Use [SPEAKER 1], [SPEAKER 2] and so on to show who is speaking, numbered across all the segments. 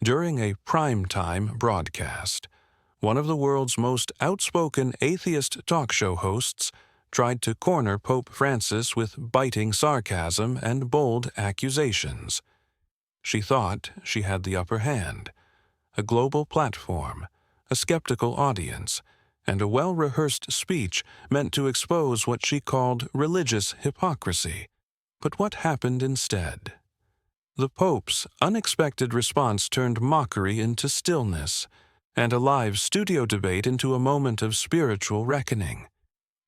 [SPEAKER 1] During a primetime broadcast, one of the world's most outspoken atheist talk show hosts tried to corner Pope Francis with biting sarcasm and bold accusations. She thought she had the upper hand, a global platform, a skeptical audience, and a well-rehearsed speech meant to expose what she called religious hypocrisy. But what happened instead? The Pope's unexpected response turned mockery into stillness, and a live studio debate into a moment of spiritual reckoning.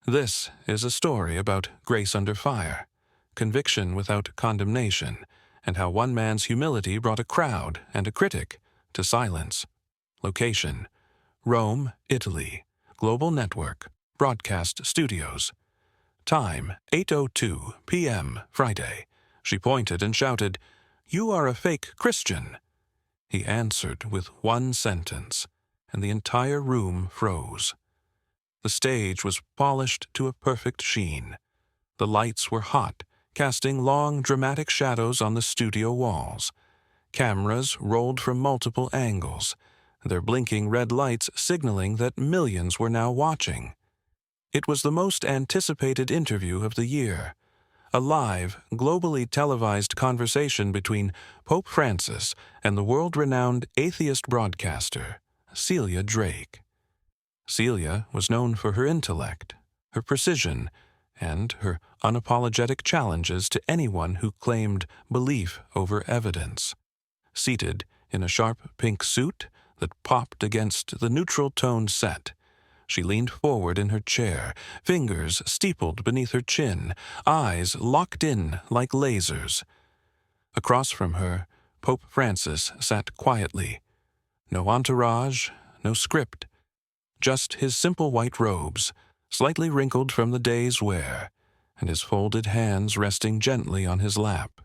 [SPEAKER 1] This is a story about grace under fire, conviction without condemnation, and how one man's humility brought a crowd and a critic to silence. Location: Rome, Italy. Global Network, Broadcast Studios. Time: 8:02 p.m. Friday. She pointed and shouted, "You are a fake Christian." He answered with one sentence, and the entire room froze. The stage was polished to a perfect sheen. The lights were hot, casting long, dramatic shadows on the studio walls. Cameras rolled from multiple angles, their blinking red lights signaling that millions were now watching. It was the most anticipated interview of the year, a live, globally televised conversation between Pope Francis and the world-renowned atheist broadcaster, Celia Drake. Celia was known for her intellect, her precision, and her unapologetic challenges to anyone who claimed belief over evidence. Seated in a sharp pink suit that popped against the neutral-toned set, she leaned forward in her chair, fingers steepled beneath her chin, eyes locked in like lasers. Across from her, Pope Francis sat quietly. No entourage, no script, just his simple white robes, slightly wrinkled from the day's wear, and his folded hands resting gently on his lap.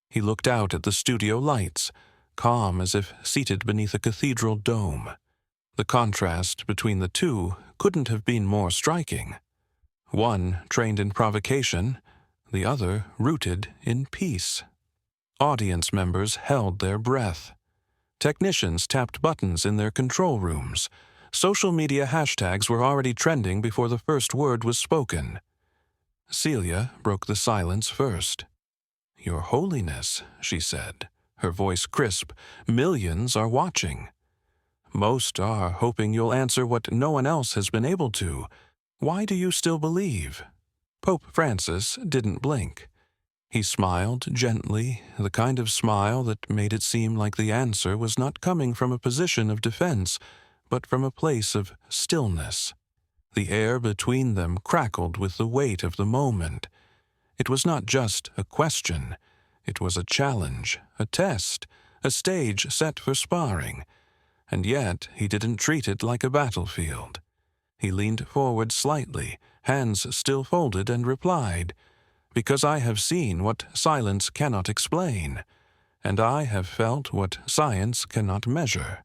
[SPEAKER 1] He looked out at the studio lights, calm as if seated beneath a cathedral dome. The contrast between the two couldn't have been more striking. One trained in provocation, the other rooted in peace. Audience members held their breath. Technicians tapped buttons in their control rooms. Social media hashtags were already trending before the first word was spoken. Celia broke the silence first. "Your Holiness," she said, her voice crisp, "millions are watching. Most are hoping you'll answer what no one else has been able to. Why do you still believe?" Pope Francis didn't blink. He smiled gently, the kind of smile that made it seem like the answer was not coming from a position of defense, but from a place of stillness. The air between them crackled with the weight of the moment. It was not just a question. It was a challenge, a test, a stage set for sparring. And yet he didn't treat it like a battlefield. He leaned forward slightly, hands still folded, and replied, "Because I have seen what silence cannot explain, and I have felt what science cannot measure.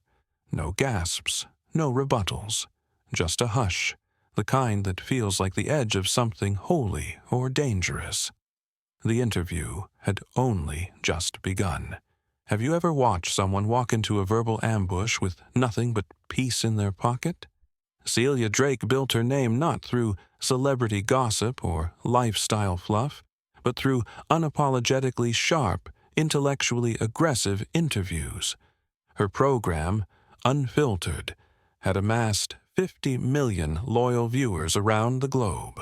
[SPEAKER 1] No gasps, no rebuttals, just a hush, the kind that feels like the edge of something holy or dangerous." The interview had only just begun. Have you ever watched someone walk into a verbal ambush with nothing but peace in their pocket? Celia Drake built her name not through celebrity gossip or lifestyle fluff, but through unapologetically sharp, intellectually aggressive interviews. Her program, Unfiltered, had amassed 50 million loyal viewers around the globe.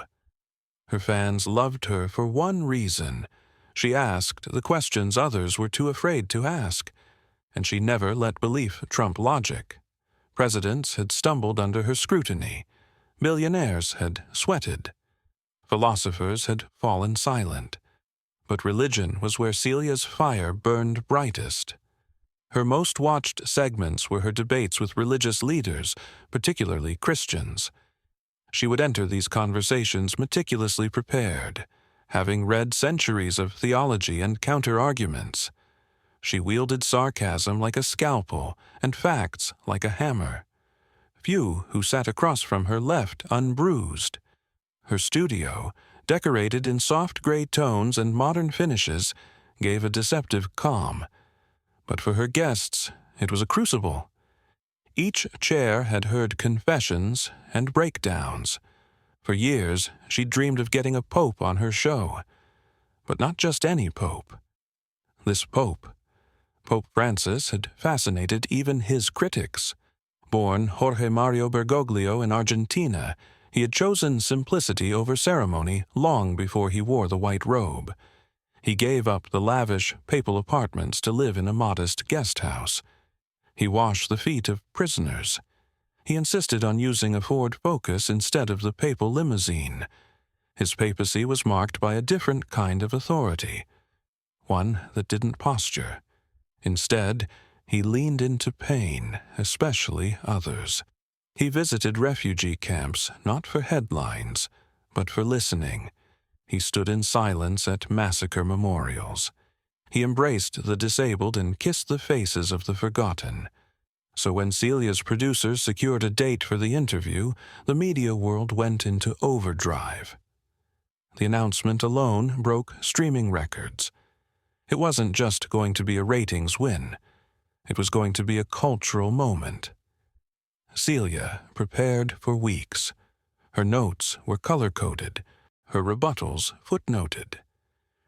[SPEAKER 1] Her fans loved her for one reason. She asked the questions others were too afraid to ask, and she never let belief trump logic. Presidents had stumbled under her scrutiny. Billionaires had sweated. Philosophers had fallen silent. But religion was where Celia's fire burned brightest. Her most watched segments were her debates with religious leaders, particularly Christians. She would enter these conversations meticulously prepared, having read centuries of theology and counter-arguments. She wielded sarcasm like a scalpel and facts like a hammer. Few who sat across from her left unbruised. Her studio, decorated in soft gray tones and modern finishes, gave a deceptive calm. But for her guests, it was a crucible. Each chair had heard confessions and breakdowns. For years, she'd dreamed of getting a pope on her show. But not just any pope. This pope, Pope Francis, had fascinated even his critics. Born Jorge Mario Bergoglio in Argentina, he had chosen simplicity over ceremony long before he wore the white robe. He gave up the lavish papal apartments to live in a modest guest house. He washed the feet of prisoners. He insisted on using a Ford Focus instead of the papal limousine. His papacy was marked by a different kind of authority, one that didn't posture. Instead, he leaned into pain, especially others. He visited refugee camps not for headlines, but for listening. He stood in silence at massacre memorials. He embraced the disabled and kissed the faces of the forgotten. So when Celia's producers secured a date for the interview, the media world went into overdrive. The announcement alone broke streaming records. It wasn't just going to be a ratings win. It was going to be a cultural moment. Celia prepared for weeks. Her notes were color-coded, her rebuttals footnoted.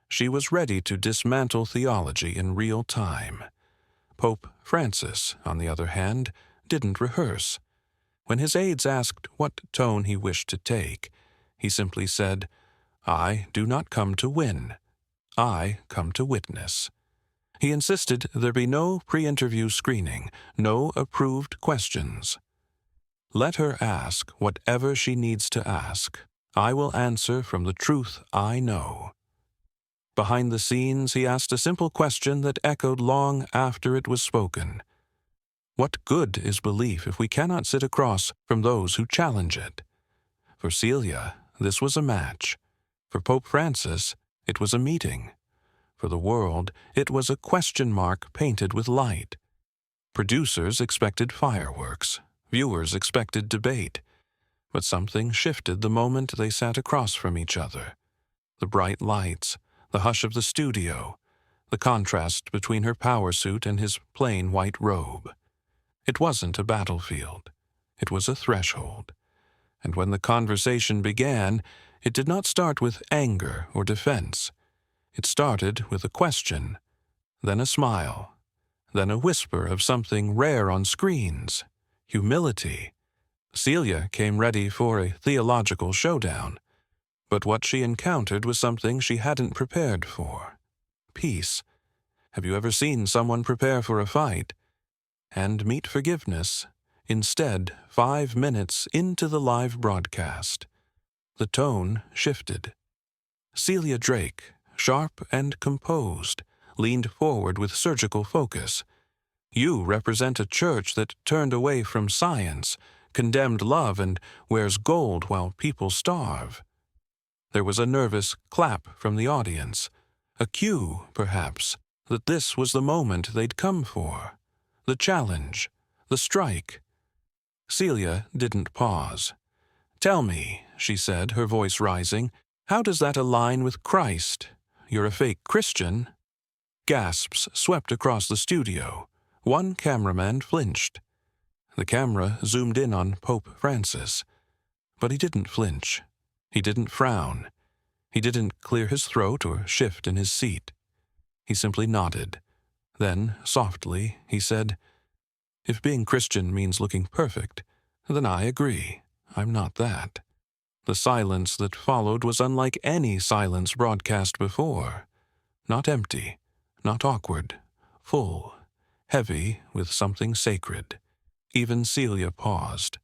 [SPEAKER 1] She was ready to dismantle theology in real time. Pope Francis, on the other hand, didn't rehearse. When his aides asked what tone he wished to take, he simply said, "I do not come to win. I come to witness." He insisted there be no pre-interview screening, no approved questions. "Let her ask whatever she needs to ask. I will answer from the truth I know." Behind the scenes, he asked a simple question that echoed long after it was spoken. What good is belief if we cannot sit across from those who challenge it? For Celia, this was a match. For Pope Francis, it was a meeting. For the world, it was a question mark painted with light. Producers expected fireworks. Viewers expected debate. But something shifted the moment they sat across from each other. The bright lights, the hush of the studio, the contrast between her power suit and his plain white robe. It wasn't a battlefield. It was a threshold. And when the conversation began, it did not start with anger or defense. It started with a question, then a smile, then a whisper of something rare on screens, humility. Celia came ready for a theological showdown, but what she encountered was something she hadn't prepared for. Peace. Have you ever seen someone prepare for a fight and meet forgiveness? Instead, 5 minutes into the live broadcast, the tone shifted. Celia Drake, sharp and composed, leaned forward with surgical focus. You represent a church that turned away from science, condemned love, and wears gold while people starve. There was a nervous clap from the audience, a cue, perhaps, that this was the moment they'd come for. The challenge, the strike. Celia didn't pause. "Tell me," she said, her voice rising, "how does that align with Christ? You're a fake Christian." Gasps swept across the studio. One cameraman flinched. The camera zoomed in on Pope Francis. But he didn't flinch. He didn't frown. He didn't clear his throat or shift in his seat. He simply nodded. Then, softly, he said, "If being Christian means looking perfect, then I agree. I'm not that." The silence that followed was unlike any silence broadcast before. Not empty, not awkward, full, heavy with something sacred. Even Celia paused.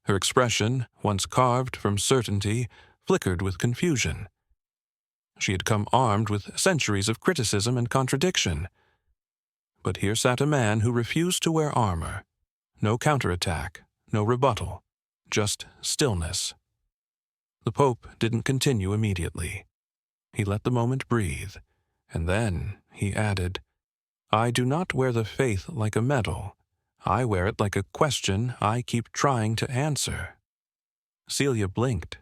[SPEAKER 1] Her expression, once carved from certainty, flickered with confusion. She had come armed with centuries of criticism and contradiction. But here sat a man who refused to wear armor. No counterattack, no rebuttal, just stillness. The Pope didn't continue immediately. He let the moment breathe, and then he added, "I do not wear the faith like a medal. I wear it like a question I keep trying to answer." Celia blinked.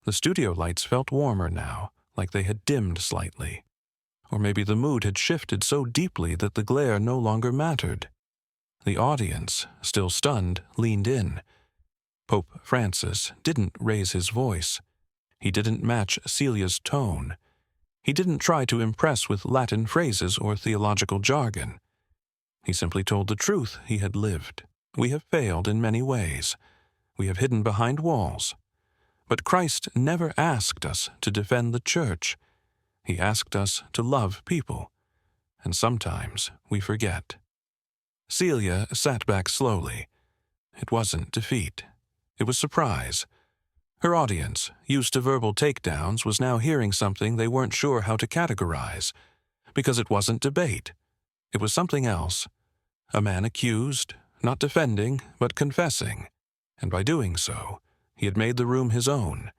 [SPEAKER 1] The studio lights felt warmer now, like they had dimmed slightly. Or maybe the mood had shifted so deeply that the glare no longer mattered. The audience, still stunned, leaned in. Pope Francis didn't raise his voice. He didn't match Celia's tone. He didn't try to impress with Latin phrases or theological jargon. He simply told the truth he had lived. We have failed in many ways. We have hidden behind walls. But Christ never asked us to defend the church. He asked us to love people. And sometimes we forget. Celia sat back slowly. It wasn't defeat. It was surprise. Her audience, used to verbal takedowns, was now hearing something they weren't sure how to categorize, because it wasn't debate. It was something else. A man accused, not defending, but confessing. And by doing so, he had made the room his own.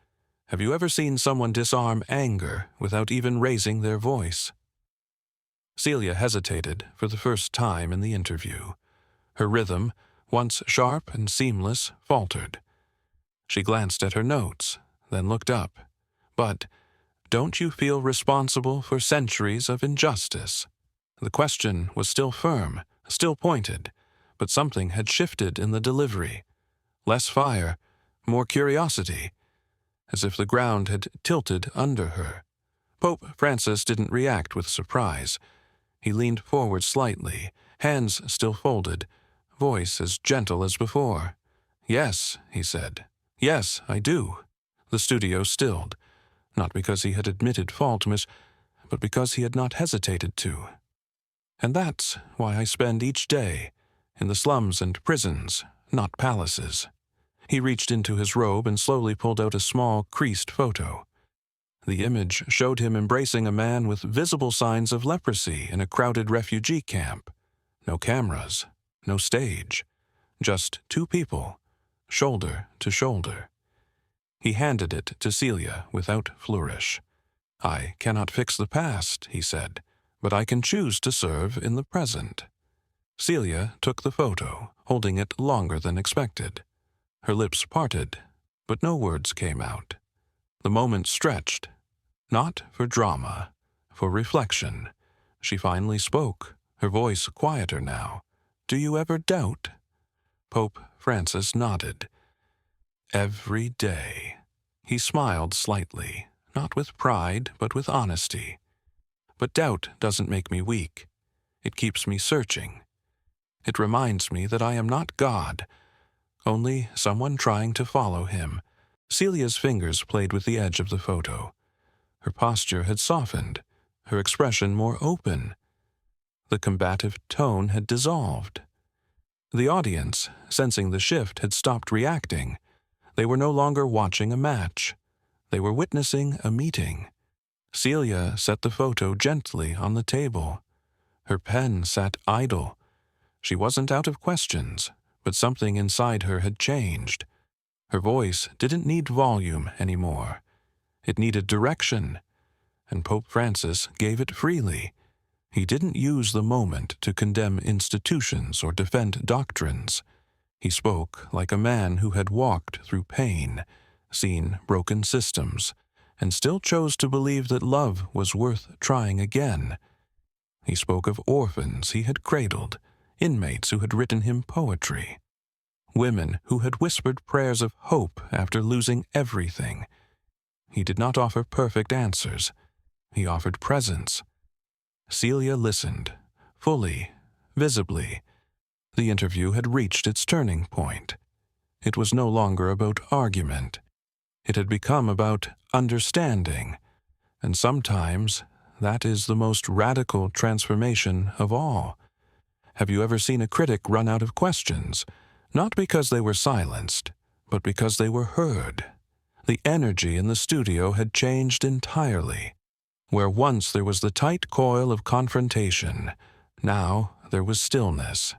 [SPEAKER 1] Have you ever seen someone disarm anger without even raising their voice? Celia hesitated for the first time in the interview. Her rhythm, once sharp and seamless, faltered. She glanced at her notes, then looked up. But, don't you feel responsible for centuries of injustice? The question was still firm, still pointed, but something had shifted in the delivery. Less fire, more curiosity, as if the ground had tilted under her. Pope Francis didn't react with surprise. He leaned forward slightly, hands still folded, voice as gentle as before. "Yes," he said. "Yes, I do." The studio stilled, not because he had admitted fault, but because he had not hesitated to. And that's why I spend each day in the slums and prisons, not palaces. He reached into his robe and slowly pulled out a small, creased photo. The image showed him embracing a man with visible signs of leprosy in a crowded refugee camp. No cameras, no stage, just two people, shoulder to shoulder. He handed it to Celia without flourish. "I cannot fix the past," he said, "but I can choose to serve in the present." Celia took the photo, holding it longer than expected. Her lips parted, but no words came out. The moment stretched, not for drama, for reflection. She finally spoke, her voice quieter now. "Do you ever doubt?" Pope Francis nodded. "Every day." He smiled slightly, not with pride, but with honesty. "But doubt doesn't make me weak. It keeps me searching. It reminds me that I am not God, only someone trying to follow him." Celia's fingers played with the edge of the photo. Her posture had softened, her expression more open. The combative tone had dissolved. The audience, sensing the shift, had stopped reacting. They were no longer watching a match. They were witnessing a meeting. Celia set the photo gently on the table. Her pen sat idle. She wasn't out of questions, but something inside her had changed. Her voice didn't need volume anymore. It needed direction, and Pope Francis gave it freely. He didn't use the moment to condemn institutions or defend doctrines. He spoke like a man who had walked through pain, seen broken systems, and still chose to believe that love was worth trying again. He spoke of orphans he had cradled, inmates who had written him poetry, women who had whispered prayers of hope after losing everything. He did not offer perfect answers. He offered presence. Celia listened, fully, visibly. The interview had reached its turning point. It was no longer about argument. It had become about understanding, and sometimes that is the most radical transformation of all. Have you ever seen a critic run out of questions, not because they were silenced, but because they were heard? The energy in the studio had changed entirely. Where once there was the tight coil of confrontation, now there was stillness,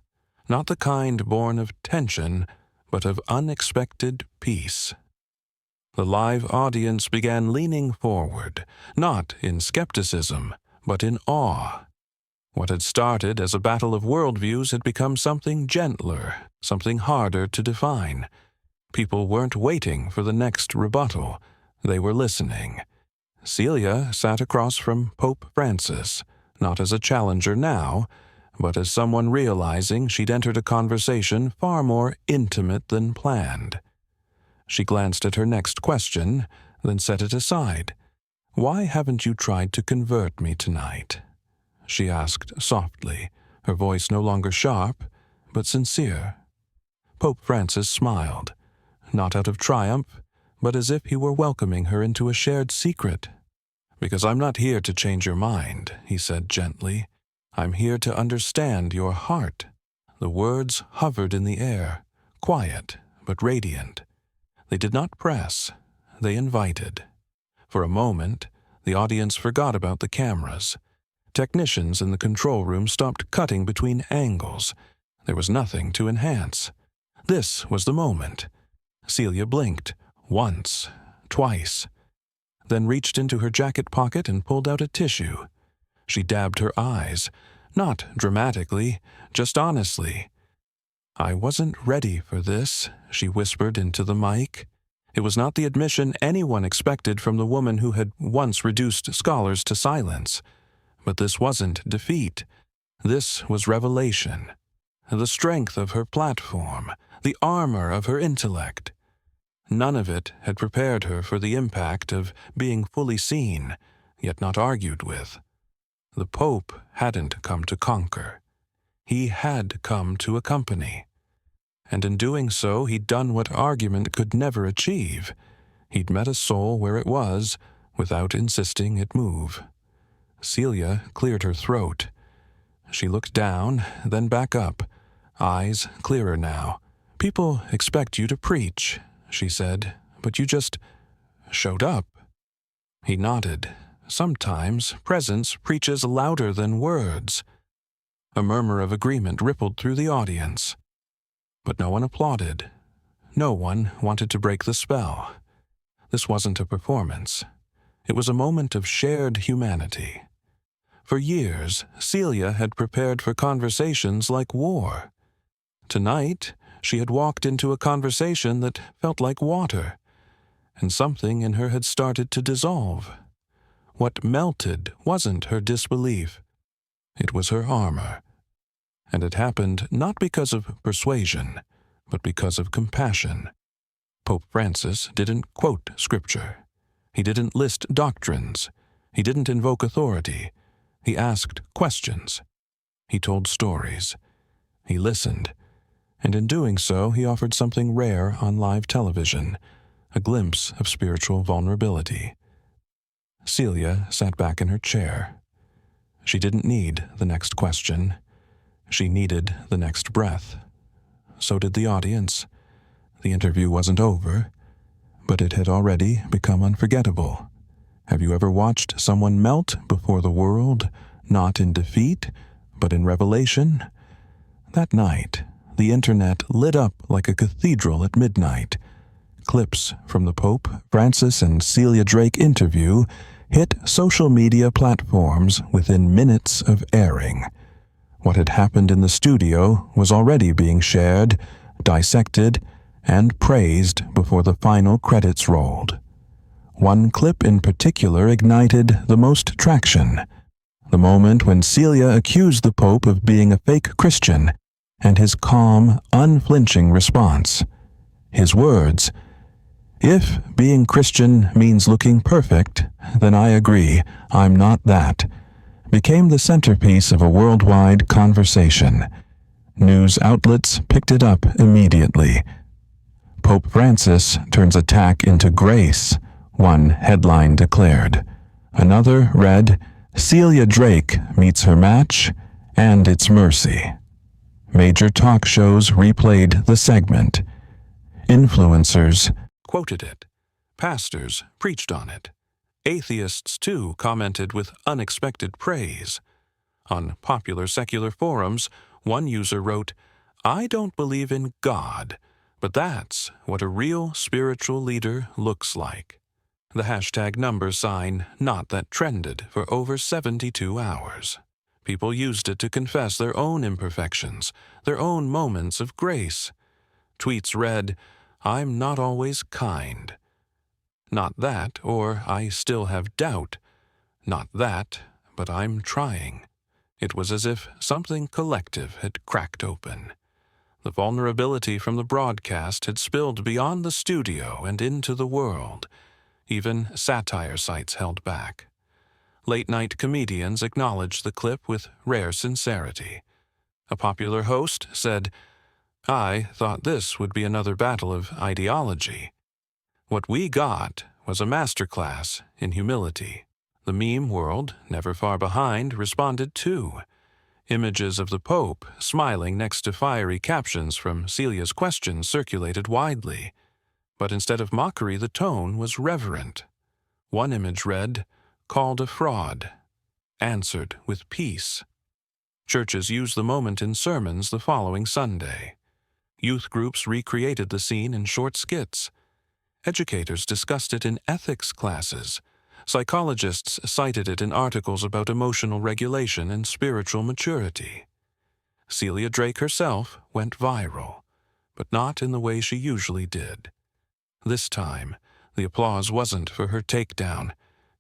[SPEAKER 1] not the kind born of tension, but of unexpected peace. The live audience began leaning forward, not in skepticism, but in awe. What had started as a battle of worldviews had become something gentler, something harder to define. People weren't waiting for the next rebuttal. They were listening. Celia sat across from Pope Francis, not as a challenger now, but as someone realizing she'd entered a conversation far more intimate than planned. She glanced at her next question, then set it aside. "Why haven't you tried to convert me tonight?" she asked softly, her voice no longer sharp, but sincere. Pope Francis smiled, not out of triumph, but as if he were welcoming her into a shared secret. "Because I'm not here to change your mind," he said gently. "I'm here to understand your heart." The words hovered in the air, quiet but radiant. They did not press, they invited. For a moment, the audience forgot about the cameras. Technicians in the control room stopped cutting between angles. There was nothing to enhance. This was the moment. Celia blinked, once, twice, then reached into her jacket pocket and pulled out a tissue. She dabbed her eyes, not dramatically, just honestly. "I wasn't ready for this," she whispered into the mic. It was not the admission anyone expected from the woman who had once reduced scholars to silence. But this wasn't defeat. This was revelation. The strength of her platform, the armor of her intellect. None of it had prepared her for the impact of being fully seen, yet not argued with. The Pope hadn't come to conquer. He had come to accompany. And in doing so, he'd done what argument could never achieve. He'd met a soul where it was, without insisting it move. Celia cleared her throat. She looked down, then back up, eyes clearer now. "People expect you to preach," she said, "but you just showed up." He nodded. "Sometimes presence preaches louder than words." A murmur of agreement rippled through the audience. But no one applauded. No one wanted to break the spell. This wasn't a performance. It was a moment of shared humanity. For years, Celia had prepared for conversations like war. Tonight, she had walked into a conversation that felt like water, and something in her had started to dissolve. What melted wasn't her disbelief. It was her armor. And it happened not because of persuasion, but because of compassion. Pope Francis didn't quote scripture. He didn't list doctrines. He didn't invoke authority. He asked questions. He told stories. He listened. And in doing so, he offered something rare on live television, a glimpse of spiritual vulnerability. Celia sat back in her chair. She didn't need the next question. She needed the next breath. So did the audience. The interview wasn't over, but it had already become unforgettable. Have you ever watched someone melt before the world, not in defeat, but in revelation? That night, the internet lit up like a cathedral at midnight. Clips from the Pope Francis and Celia Drake interview hit social media platforms within minutes of airing. What had happened in the studio was already being shared, dissected, and praised before the final credits rolled. One clip in particular ignited the most traction. The moment when Celia accused the Pope of being a fake Christian, and his calm, unflinching response. His words, "If being Christian means looking perfect, then I agree, I'm not that," became the centerpiece of a worldwide conversation. News outlets picked it up immediately. Pope Francis turns attack into grace, one headline declared. Another read, "Celia Drake meets her match, and it's mercy." Major talk shows replayed the segment. Influencers quoted it. Pastors preached on it. Atheists, too, commented with unexpected praise. On popular secular forums, one user wrote, "I don't believe in God, but that's what a real spiritual leader looks like." The hashtag number sign, not that trended for over 72 hours. People used it to confess their own imperfections, their own moments of grace. Tweets read, "I'm not always kind." Not that, or "I still have doubt." Not that, but "I'm trying." It was as if something collective had cracked open. The vulnerability from the broadcast had spilled beyond the studio and into the world. Even satire sites held back. Late-night comedians acknowledged the clip with rare sincerity. A popular host said, "I thought this would be another battle of ideology. What we got was a masterclass in humility." The meme world, never far behind, responded too. Images of the Pope smiling next to fiery captions from Celia's questions circulated widely. But instead of mockery, the tone was reverent. One image read, "Called a fraud, answered with peace." Churches used the moment in sermons the following Sunday. Youth groups recreated the scene in short skits. Educators discussed it in ethics classes. Psychologists cited it in articles about emotional regulation and spiritual maturity. Celia Drake herself went viral, but not in the way she usually did. This time, the applause wasn't for her takedown.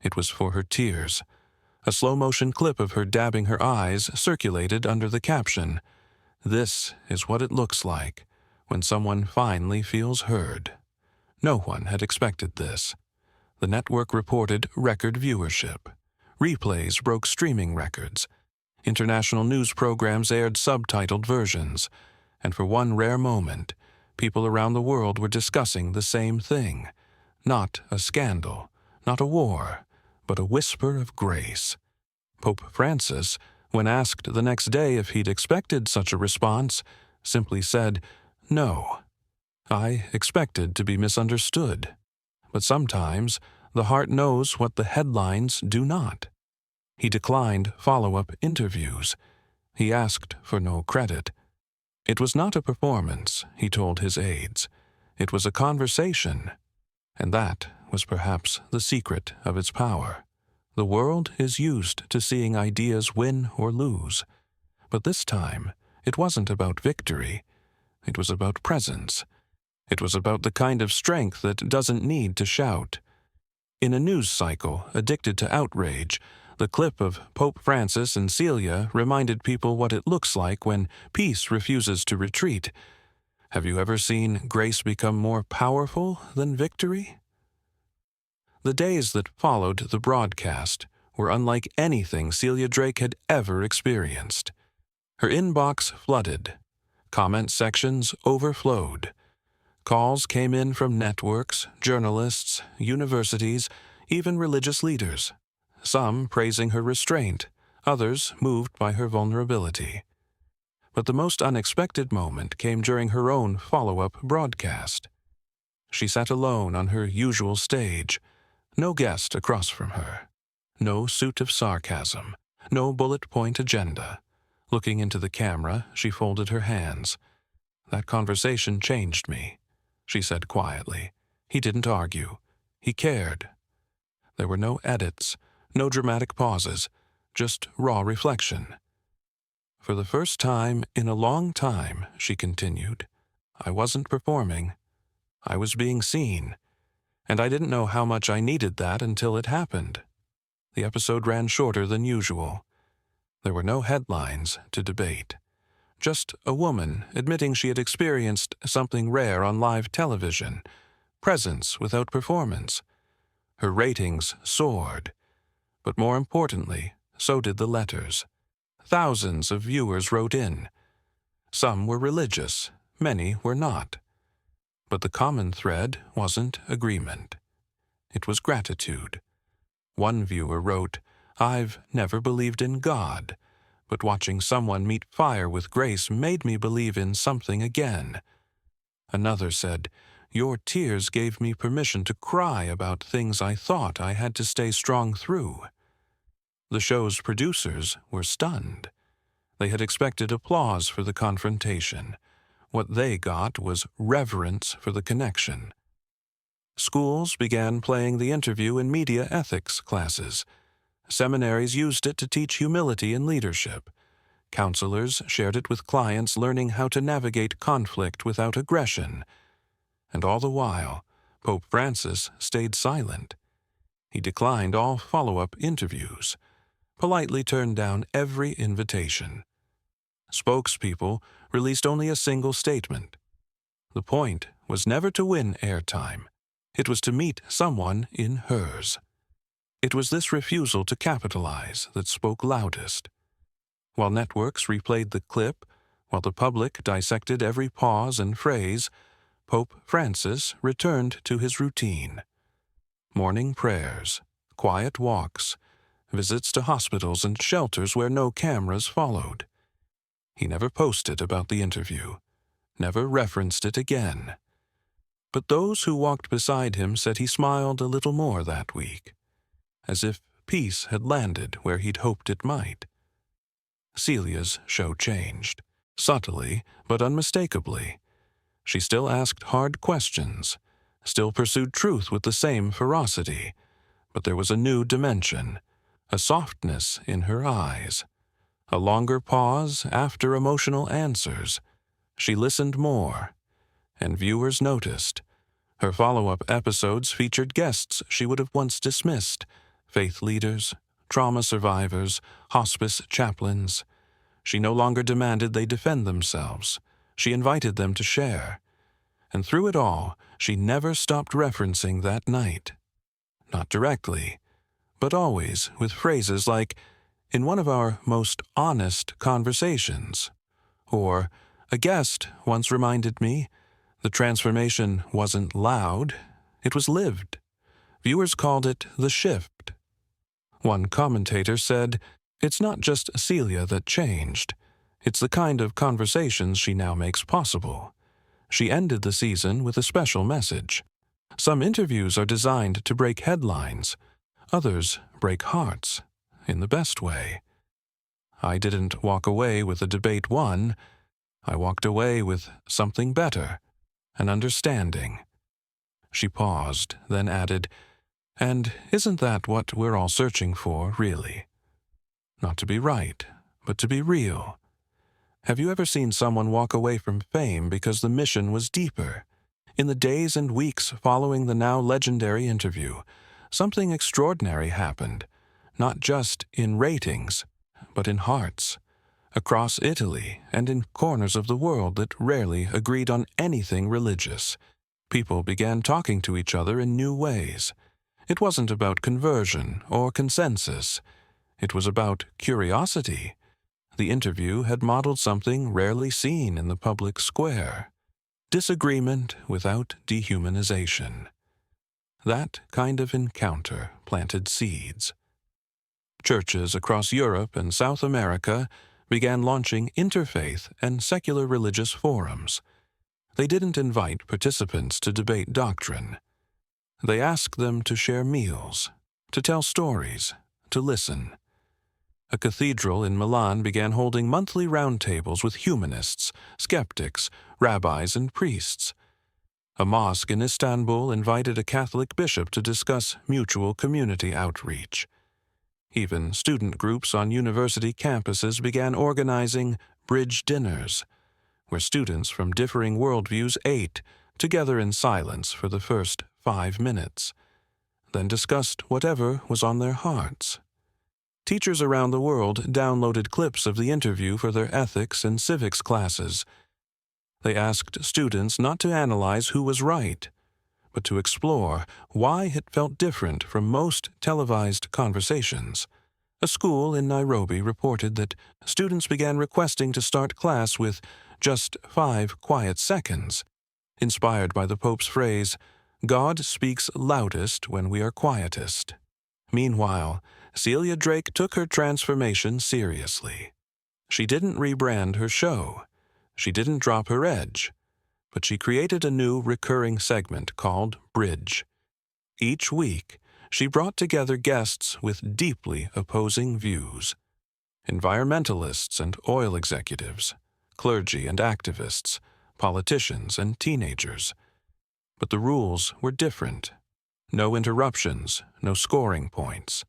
[SPEAKER 1] It was for her tears. A slow-motion clip of her dabbing her eyes circulated under the caption, "This is what it looks like when someone finally feels heard." No one had expected this. The network reported record viewership. Replays broke streaming records. International news programs aired subtitled versions. And for one rare moment, people around the world were discussing the same thing. Not a scandal, not a war, but a whisper of grace. Pope Francis, when asked the next day if he'd expected such a response, simply said, "No. I expected to be misunderstood. But sometimes the heart knows what the headlines do not." He declined follow-up interviews. He asked for no credit. It was not a performance, he told his aides. It was a conversation. And that was perhaps the secret of its power. The world is used to seeing ideas win or lose. But this time, it wasn't about victory. It was about presence. It was about the kind of strength that doesn't need to shout. In a news cycle addicted to outrage, the clip of Pope Francis and Celia reminded people what it looks like when peace refuses to retreat. Have you ever seen grace become more powerful than victory? The days that followed the broadcast were unlike anything Celia Drake had ever experienced. Her inbox flooded. Comment sections overflowed. Calls came in from networks, journalists, universities, even religious leaders. Some praising her restraint, others moved by her vulnerability. But the most unexpected moment came during her own follow-up broadcast. She sat alone on her usual stage, no guest across from her, no suit of sarcasm, no bullet-point agenda. Looking into the camera, she folded her hands. "That conversation changed me," she said quietly. He didn't argue. He cared. There were no edits, no dramatic pauses, just raw reflection. "For the first time in a long time," she continued, "I wasn't performing. I was being seen. And I didn't know how much I needed that until it happened." The episode ran shorter than usual. There were no headlines to debate. Just a woman admitting she had experienced something rare on live television, presence without performance. Her ratings soared. But more importantly, so did the letters. Thousands of viewers wrote in. Some were religious, many were not. But the common thread wasn't agreement. It was gratitude. One viewer wrote, "I've never believed in God, but watching someone meet fire with grace made me believe in something again." Another said, "Your tears gave me permission to cry about things I thought I had to stay strong through." The show's producers were stunned. They had expected applause for the confrontation. What they got was reverence for the connection. Schools began playing the interview in media ethics classes. Seminaries used it to teach humility and leadership. Counselors shared it with clients learning how to navigate conflict without aggression. And all the while, Pope Francis stayed silent. He declined all follow-up interviews. politely turned down every invitation. Spokespeople released only a single statement. The point was never to win airtime. It was to meet someone in hers. It was this refusal to capitalize that spoke loudest. While networks replayed the clip, while the public dissected every pause and phrase, Pope Francis returned to his routine. Morning prayers, quiet walks, visits to hospitals and shelters where no cameras followed. He never posted about the interview, never referenced it again. But those who walked beside him said he smiled a little more that week, as if peace had landed where he'd hoped it might. Celia's show changed, subtly but unmistakably. She still asked hard questions, still pursued truth with the same ferocity, but there was a new dimension, a softness in her eyes, a longer pause after emotional answers. She listened more, and viewers noticed. Her follow-up episodes featured guests she would have once dismissed, faith leaders, trauma survivors, hospice chaplains. She no longer demanded they defend themselves. She invited them to share. And through it all, she never stopped referencing that night. Not directly, but always with phrases like, "in one of our most honest conversations," or, "a guest once reminded me, the transformation wasn't loud, it was lived." Viewers called it the shift. One commentator said, "It's not just Celia that changed. It's the kind of conversations she now makes possible." She ended the season with a special message. Some interviews are designed to break headlines. Others break hearts, in the best way. I didn't walk away with a debate won. I walked away with something better, an understanding. She paused, then added, "And isn't that what we're all searching for, really? Not to be right, but to be real." Have you ever seen someone walk away from fame because the mission was deeper? In the days and weeks following the now legendary interview, something extraordinary happened, not just in ratings, but in hearts. Across Italy and in corners of the world that rarely agreed on anything religious, people began talking to each other in new ways. It wasn't about conversion or consensus. It was about curiosity. The interview had modeled something rarely seen in the public square: disagreement without dehumanization. That kind of encounter planted seeds. Churches across Europe and South America began launching interfaith and secular religious forums. They didn't invite participants to debate doctrine. They asked them to share meals, to tell stories, to listen. A cathedral in Milan began holding monthly roundtables with humanists, skeptics, rabbis, and priests. A mosque in Istanbul invited a Catholic bishop to discuss mutual community outreach. Even student groups on university campuses began organizing bridge dinners, where students from differing worldviews ate together in silence for the first 5 minutes, then discussed whatever was on their hearts. Teachers around the world downloaded clips of the interview for their ethics and civics classes. They asked students not to analyze who was right, but to explore why it felt different from most televised conversations. A school in Nairobi reported that students began requesting to start class with just 5 quiet seconds, inspired by the Pope's phrase, "God speaks loudest when we are quietest." Meanwhile, Celia Drake took her transformation seriously. She didn't rebrand her show. She didn't drop her edge. But she created a new recurring segment called Bridge. Each week, she brought together guests with deeply opposing views: environmentalists and oil executives, clergy and activists, politicians and teenagers. But the rules were different. No interruptions, no scoring points.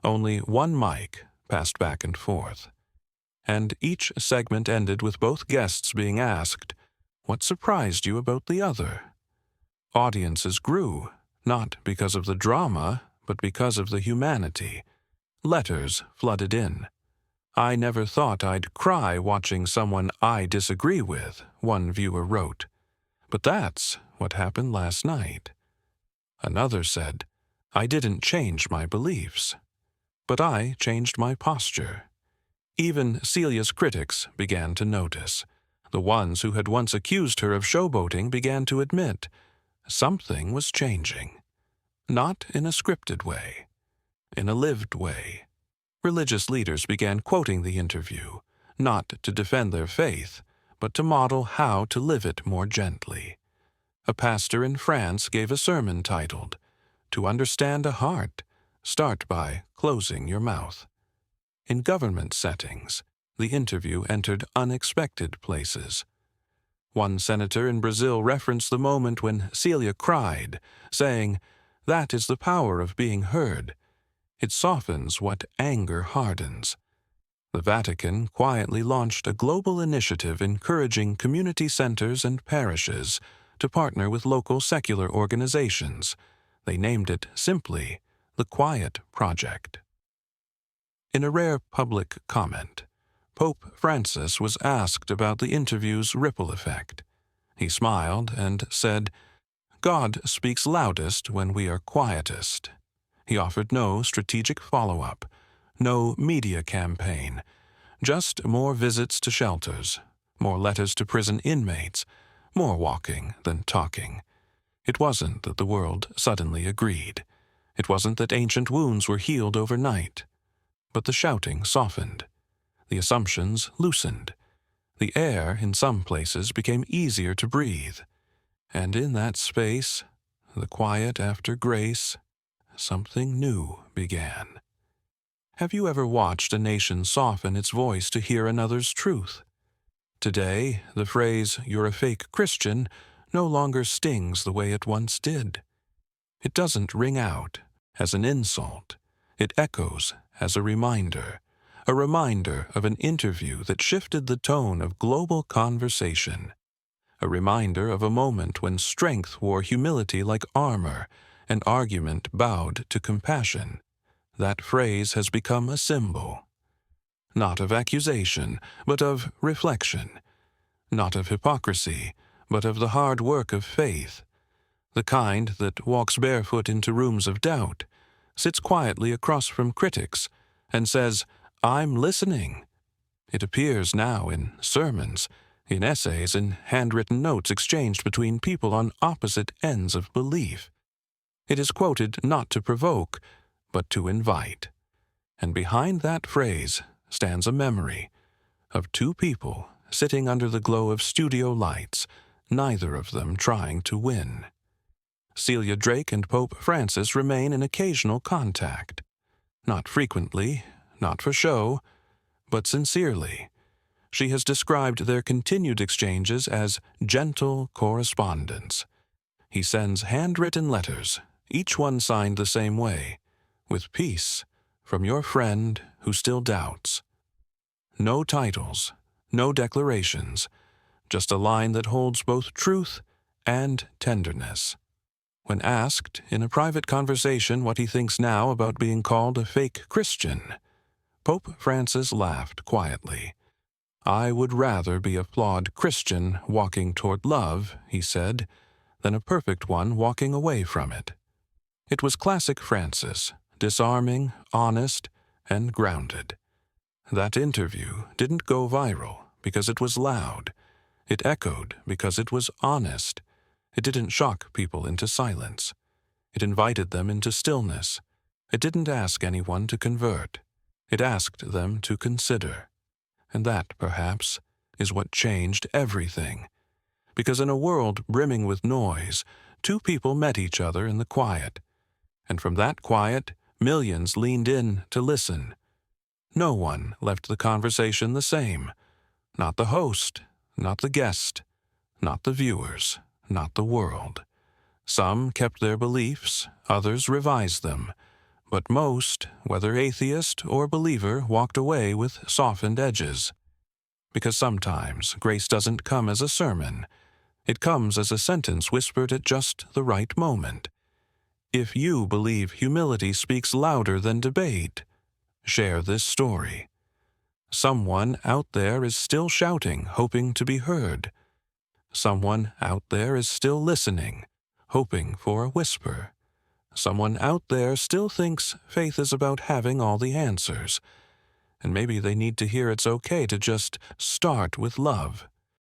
[SPEAKER 1] Only one mic passed back and forth. And each segment ended with both guests being asked, "What surprised you about the other?" Audiences grew, not because of the drama, but because of the humanity. Letters flooded in. "I never thought I'd cry watching someone I disagree with," one viewer wrote. "But that's what happened last night." Another said, "I didn't change my beliefs, but I changed my posture." Even Celia's critics began to notice. The ones who had once accused her of showboating began to admit something was changing. Not in a scripted way, in a lived way. Religious leaders began quoting the interview, not to defend their faith, but to model how to live it more gently. A pastor in France gave a sermon titled, "To Understand a Heart, Start by Closing Your Mouth." In government settings, the interview entered unexpected places. One senator in Brazil referenced the moment when Celia cried, saying, "That is the power of being heard. It softens what anger hardens." The Vatican quietly launched a global initiative encouraging community centers and parishes to partner with local secular organizations. They named it simply the Quiet Project. In a rare public comment, Pope Francis was asked about the interview's ripple effect. He smiled and said, "God speaks loudest when we are quietest." He offered no strategic follow-up, no media campaign, just more visits to shelters, more letters to prison inmates, more walking than talking. It wasn't that the world suddenly agreed. It wasn't that ancient wounds were healed overnight. But the shouting softened. The assumptions loosened. The air in some places became easier to breathe. And in that space, the quiet after grace, something new began. Have you ever watched a nation soften its voice to hear another's truth? Today, the phrase, "You're a fake Christian," no longer stings the way it once did. It doesn't ring out as an insult. It echoes as a reminder of an interview that shifted the tone of global conversation, a reminder of a moment when strength wore humility like armor and argument bowed to compassion. That phrase has become a symbol, not of accusation, but of reflection, not of hypocrisy, but of the hard work of faith, the kind that walks barefoot into rooms of doubt, sits quietly across from critics, and says, "I'm listening." It appears now in sermons, in essays, in handwritten notes exchanged between people on opposite ends of belief. It is quoted not to provoke, but to invite. And behind that phrase stands a memory of two people sitting under the glow of studio lights, neither of them trying to win. Celia Drake and Pope Francis remain in occasional contact. Not frequently, not for show, but sincerely. She has described their continued exchanges as gentle correspondence. He sends handwritten letters, each one signed the same way, "With peace, from your friend who still doubts." No titles, no declarations, just a line that holds both truth and tenderness. When asked in a private conversation what he thinks now about being called a fake Christian, Pope Francis laughed quietly. "I would rather be a flawed Christian walking toward love," he said, "than a perfect one walking away from it." It was classic Francis, disarming, honest, and grounded. That interview didn't go viral because it was loud. It echoed because it was honest. It didn't shock people into silence. It invited them into stillness. It didn't ask anyone to convert. It asked them to consider. And that, perhaps, is what changed everything. Because in a world brimming with noise, two people met each other in the quiet. And from that quiet, millions leaned in to listen. No one left the conversation the same. Not the host, not the guest, not the viewers, not the world. Some kept their beliefs, others revised them, but most, whether atheist or believer, walked away with softened edges. Because sometimes grace doesn't come as a sermon. It comes as a sentence whispered at just the right moment. If you believe humility speaks louder than debate, Share this story. Someone out there is still shouting, hoping to be heard. Someone out there is still listening, hoping for a whisper. Someone out there still thinks faith is about having all the answers. And maybe they need to hear it's okay to just start with love.